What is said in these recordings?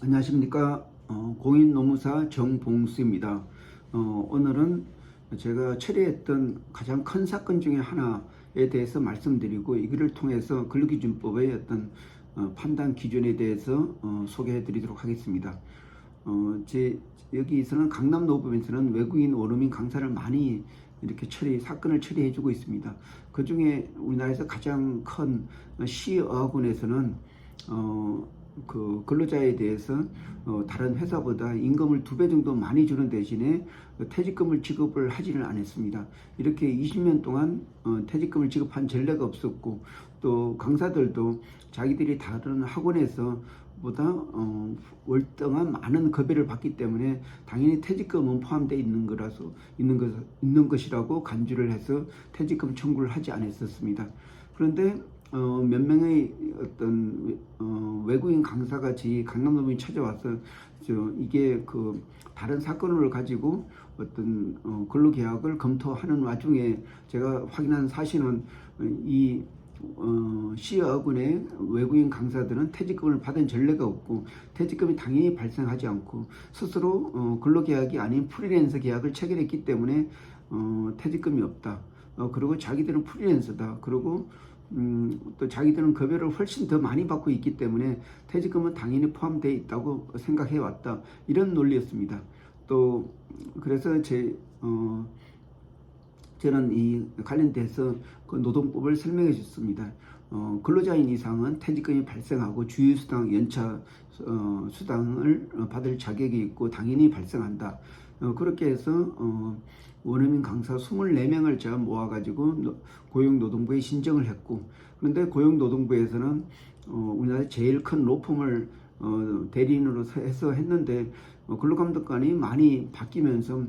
안녕하십니까. 공인노무사 정봉수입니다. 오늘은 제가 처리했던 가장 큰 사건 중에 하나에 대해서 말씀드리고, 이거를 통해서 근로기준법의 어떤 판단 기준에 대해서 소개해 드리도록 하겠습니다. 여기서는 강남노법에서는 외국인 원어민 강사를 많이 이렇게 사건을 처리해 주고 있습니다. 그 중에 우리나라에서 가장 큰 시어학원에서는 그 근로자에 대해서 다른 회사보다 임금을 2배 정도 많이 주는 대신에 퇴직금을 지급을 하지는 않았습니다. 이렇게 20년 동안 퇴직금을 지급한 전례가 없었고, 또 강사들도 자기들이 다른 학원에서 보다 월등한 많은 급여를 받기 때문에 당연히 퇴직금은 포함되어 있는 것이라고 간주를 해서 퇴직금 청구를 하지 않았었습니다. 그런데 몇 명의 어떤 외국인 강사가 저희 강남노법에 찾아와서 이게 그 다른 사건을 가지고 어떤 근로계약을 검토하는 와중에 제가 확인한 사실은 이 시어학원의 외국인 강사들은 퇴직금을 받은 전례가 없고, 퇴직금이 당연히 발생하지 않고 스스로 근로계약이 아닌 프리랜서 계약을 체결했기 때문에 퇴직금이 없다. 그리고 자기들은 프리랜서다. 그리고 또 자기들은 급여를 훨씬 더 많이 받고 있기 때문에 퇴직금은 당연히 포함되어 있다고 생각해 왔다. 이런 논리였습니다. 또 그래서 저는 이 관련돼서 그 노동법을 설명해 줬습니다. 근로자인 이상은 퇴직금이 발생하고 주휴수당, 연차 수당을 받을 자격이 있고 당연히 발생한다. 그렇게 해서 원어민 강사 24명을 제가 모아가지고 고용노동부에 신청을 했고, 그런데 고용노동부에서는 우리나라 제일 큰 로펌을 대리인으로 해서 했는데 근로감독관이 많이 바뀌면서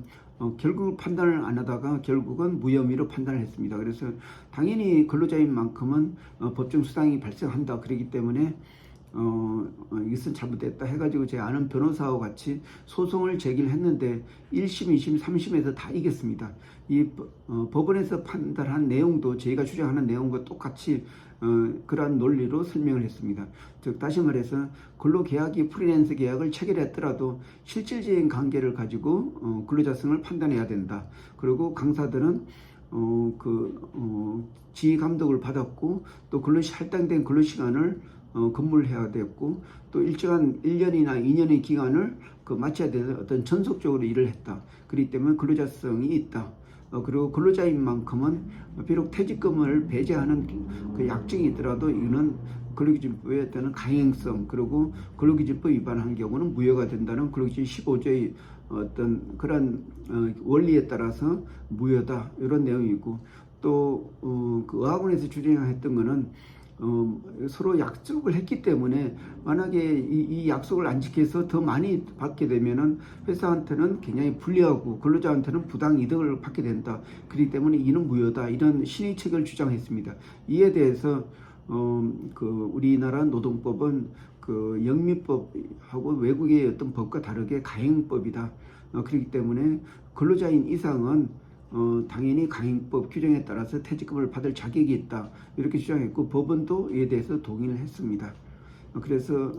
결국 판단을 안 하다가 결국은 무혐의로 판단을 했습니다. 그래서 당연히 근로자인 만큼은 법정 수당이 발생한다. 그렇기 때문에 이것은 잘못됐다 해가지고 제 아는 변호사와 같이 소송을 제기를 했는데 1심, 2심, 3심에서 다 이겼습니다. 이 법원에서 판단한 내용도 저희가 주장하는 내용과 똑같이 그러한 논리로 설명을 했습니다. 즉 다시 말해서 근로계약이 프리랜서 계약을 체결했더라도 실질적인 관계를 가지고 근로자성을 판단해야 된다. 그리고 강사들은 지휘 감독을 받았고, 또 할당된 근로시간을 근무를 해야 됐고, 또 일정한 1년이나 2년의 기간을 마쳐야 되는 어떤 전속적으로 일을 했다. 그렇기 때문에 근로자성이 있다. 그리고 근로자인 만큼은 비록 퇴직금을 배제하는 그 약정이 있더라도 이거는 근로기준법에 따른 가행성, 그리고 근로기준법 위반한 경우는 무효가 된다는 근로기준 15조의 어떤 그런 원리에 따라서 무효다, 이런 내용이고, 또 그 의학원에서 주장했던 거는 서로 약속을 했기 때문에 만약에 이 약속을 안 지켜서 더 많이 받게 되면은 회사한테는 굉장히 불리하고 근로자한테는 부당 이득을 받게 된다. 그렇기 때문에 이는 무효다. 이런 신의책을 주장했습니다. 이에 대해서 우리나라 노동법은 영미법하고 외국의 어떤 법과 다르게 가행법이다. 그렇기 때문에 근로자인 이상은 당연히 가행법 규정에 따라서 퇴직금을 받을 자격이 있다. 이렇게 주장했고, 법원도 이에 대해서 동의를 했습니다. 그래서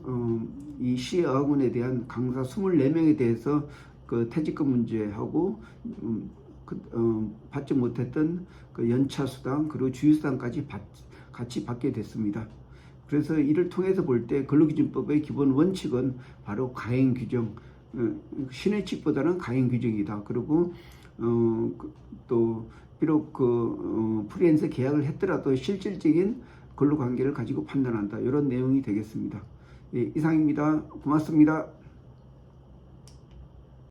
이 시어학원에 대한 강사 24명에 대해서 그 퇴직금 문제하고 받지 못했던 그 연차 수당, 그리고 주휴수당까지 같이 받게 됐습니다. 그래서 이를 통해서 볼 때 근로기준법의 기본 원칙은 바로 가행 규정, 신의칙보다는 가행 규정이다. 그리고 또 비록 프리랜서 계약을 했더라도 실질적인 근로관계를 가지고 판단한다. 이런 내용이 되겠습니다. 예, 이상입니다. 고맙습니다.